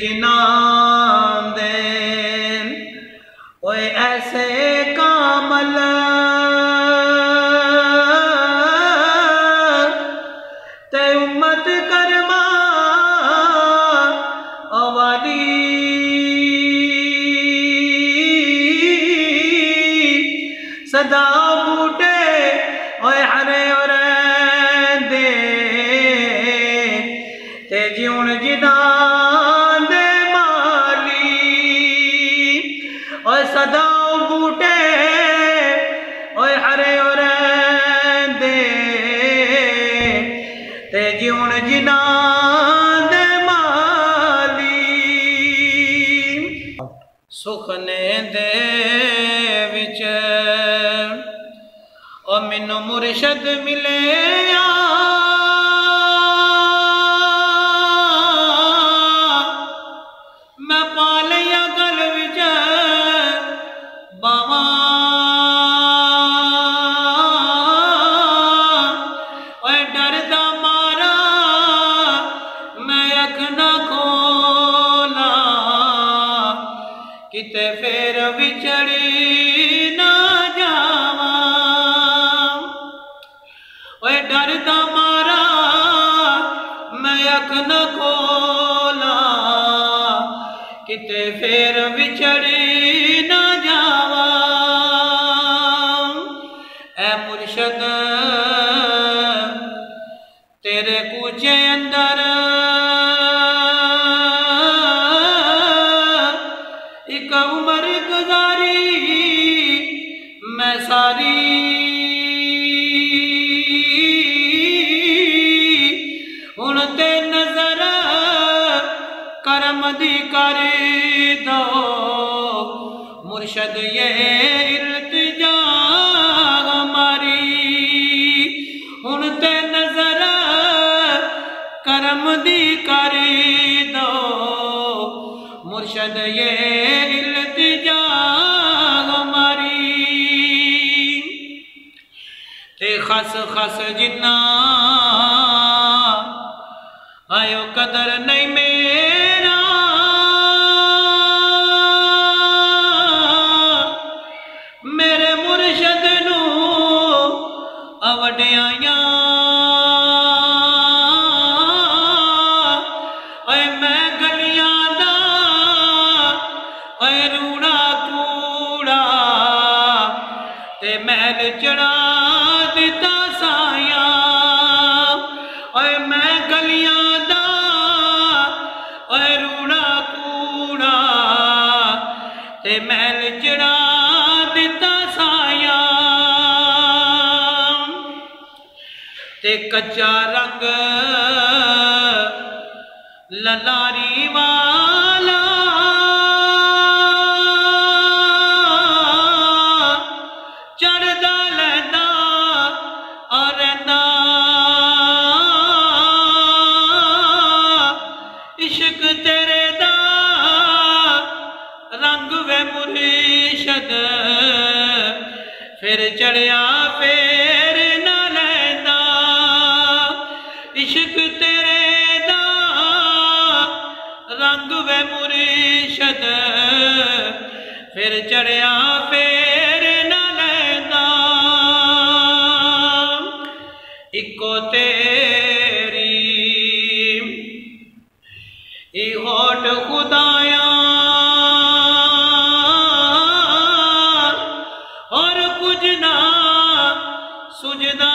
जिनान दे ओए ऐसे कामल ते उम्मत करमा अवाली सदा बूटे ओए हरे और दे ते जीवन जिनान दे माली ओए सदा बूटे ओए हरे और दे ते जीवन जिनान दे माली सुखने दे विच ओ मैनू मुर्शद मिले मैं पा लिया गल विच बावा ओए डरदा मारा मैं अख ना खोला किते फेर विछड़ी ना जावा ओए डरदा मारा मैं अख न खोला किते फेर विछड़ी न जावा ऐ मुर्शद तेरे कूचे अंदर एक उम्र गुजारी मैं सारी हुण ते नजर करम दी कर दो मुर्शद ये इल्तिजा हमारी हुण ते नजर करम दी कर दो मुर्शद ये इल्तिजा हमारी ते खस खस जिन्ना आयो कदर नहीं मेरा मेरे मुर्शद नू अवडियाया ओए मैं गलियां दा ओए रूड़ा कूड़ा ते महल चढ़ा दिता साया ओए मैं गलियां ते महल चढ़ा दिता साया ते कच्चा रंग ललारी वाला चढ़दा लैंदा और रैंदा इश्क तेरे दा रंग वे मुर्शद फिर चढ़िया फेर न लैंदा इश्क तेरे दा रंग वे मुर्शद फिर चढ़िया फेर न लैंदा इको तेरी ई होठ खुदाया और कुछ ना सुझदा